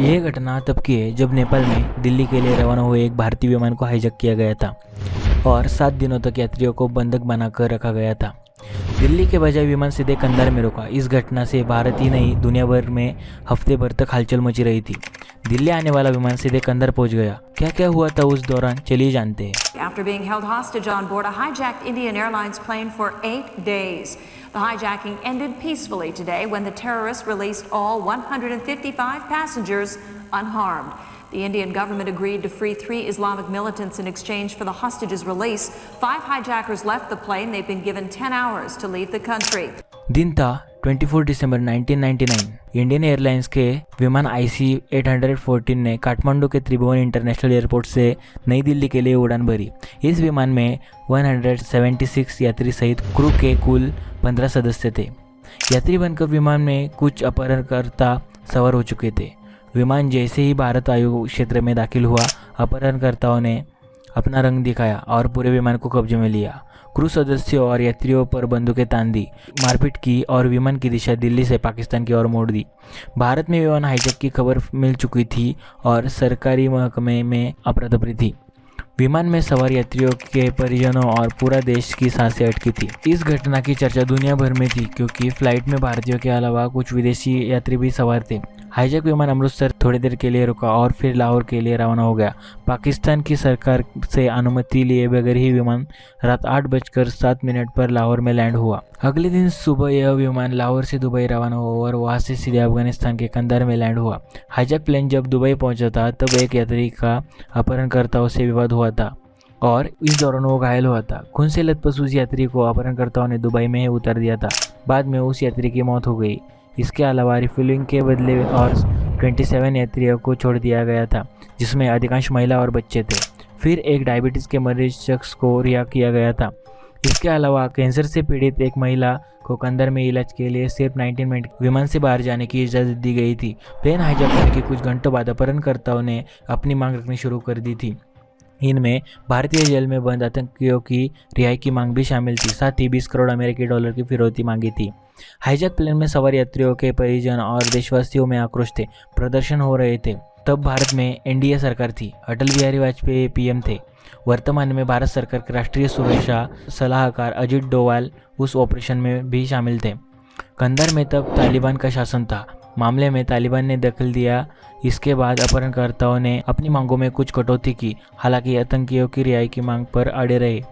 यह घटना तब की है जब नेपाल में दिल्ली के लिए रवाना हुए एक भारतीय विमान को हाईजैक किया गया था और 7 दिनों तक यात्रियों को बंधक बनाकर रखा गया था। दिल्ली के बजाय विमान सीधे कंधार में रुका। इस घटना से भारत ही नहीं दुनिया भर में हफ्ते भर तक हलचल मची रही थी। दिल्ली आने वाला विमान सीधे कंधार पहुंच गया। क्या क्या हुआ था उस दौरान, चलिए जानते हैं। After being held hostage on board a hijacked Indian Airlines plane for 8 days. The hijacking ended peacefully today when the terrorists released all 155 passengers unharmed. The Indian government agreed to free 3 Islamic militants in exchange for the hostages' release. 5 hijackers left the plane. They've been given 10 hours to leave the country. दिन था 24 दिसंबर 1999। Indian airlines के विमान IC-814 ने काठमांडू के त्रिभुवन international airport से नई दिल्ली के लिए उड़ान भरी। इस विमान में 176 यात्री सहित क्रू के कुल 15 सदस्य थे। यात्री बनकर विमान में कुछ अपहरणकर्ता सवार हो चुके थे। विमान जैसे ही भारत वायु क्षेत्र में दाखिल हुआ, अपहरणकर्ताओं ने अपना रंग दिखाया और पूरे विमान को कब्जे में लिया। क्रू सदस्यों और यात्रियों पर बंदूकें तान दी, मारपीट की और विमान की दिशा दिल्ली से पाकिस्तान की ओर मोड़ दी। भारत में विमान हाईजैक की खबर मिल चुकी थी और सरकारी महकमे में अफरा तफरी थी। विमान में सवार यात्रियों के परिजनों और पूरा देश की सांसें अटकी थी। इस घटना की चर्चा दुनिया भर में थी क्योंकि फ्लाइट में भारतीयों के अलावा कुछ विदेशी यात्री भी सवार थे। हाईजैक विमान अमृतसर थोड़ी देर के लिए रुका और फिर लाहौर के लिए रवाना हो गया। पाकिस्तान की सरकार से अनुमति लिए बगैर ही विमान रात 8:07 पर लाहौर में लैंड हुआ। अगले दिन सुबह यह विमान लाहौर से दुबई रवाना हुआ और वहां से सीधे अफगानिस्तान के कंधार में लैंड हुआ। हाईजैक प्लेन जब दुबई पहुंचा था तब एक यात्री का अपहरणकर्ताओं से विवाद हुआ था और इस दौरान वो घायल हुआ था। खून से लथपथ उस यात्री को अपहरणकर्ताओं ने दुबई में ही उतार दिया था। बाद में उस यात्री की मौत हो गई। इसके अलावा रिफ्यूलिंग के बदले और 27 यात्रियों को छोड़ दिया गया था, जिसमें अधिकांश महिला और बच्चे थे। फिर एक डायबिटीज़ के मरीज शख्स को रिहा किया गया था। इसके अलावा कैंसर से पीड़ित एक महिला को कंधार में इलाज के लिए सिर्फ 19 मिनट विमान से बाहर जाने की इजाज़त दी गई थी। प्लेन हाईजैक होने के कुछ घंटों बाद अपहरणकर्ताओं ने अपनी मांग रखनी शुरू कर दी थी। इनमें भारतीय जेल में बंद आतंकियों की रिहाई की मांग भी शामिल थी। साथ ही 20 करोड़ अमेरिकी डॉलर की फिरौती मांगी थी। हाईजैक प्लेन में सवार यात्रियों के परिजन और देशवासियों में आक्रोश थे। प्रदर्शन हो रहे थे। तब भारत में एनडीए सरकार थी। अटल बिहारी वाजपेयी पीएम थे। वर्तमान में भारत सरकार के राष्ट्रीय सुरक्षा सलाहकार अजित डोवाल उस ऑपरेशन में भी शामिल थे। कंधार में तब तालिबान का शासन था। मामले में तालिबान ने दखल दिया। इसके बाद अपहरणकर्ताओं ने अपनी मांगों में कुछ कटौती की। हालांकि आतंकियों की रिहाई की मांग पर अड़े रहे।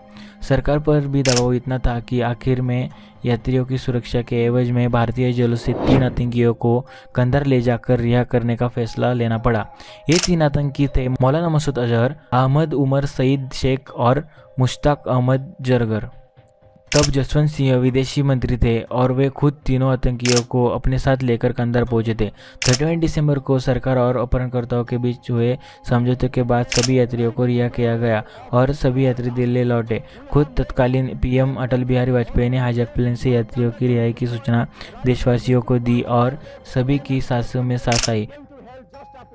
सरकार पर भी दबाव इतना था कि आखिर में यात्रियों की सुरक्षा के एवज में भारतीय जेलों से 3 आतंकियों को कंधार ले जाकर रिहा करने का फैसला लेना पड़ा। ये 3 आतंकी थे मौलाना मसूद अजहर, अहमद उमर सईद शेख और मुश्ताक अहमद जरगर। तब जसवंत सिंह विदेशी मंत्री थे और वे खुद तीनों आतंकियों को अपने साथ लेकर कंधार पहुंचे थे। 31 दिसंबर को सरकार और अपहरणकर्ताओं के बीच हुए समझौते के बाद सभी यात्रियों को रिहा किया गया और सभी यात्री दिल्ली लौटे। खुद तत्कालीन पीएम अटल बिहारी वाजपेयी ने हाईजैक प्लेन से यात्रियों की रिहाई की सूचना देशवासियों को दी और सभी की सांसों में सांस आई।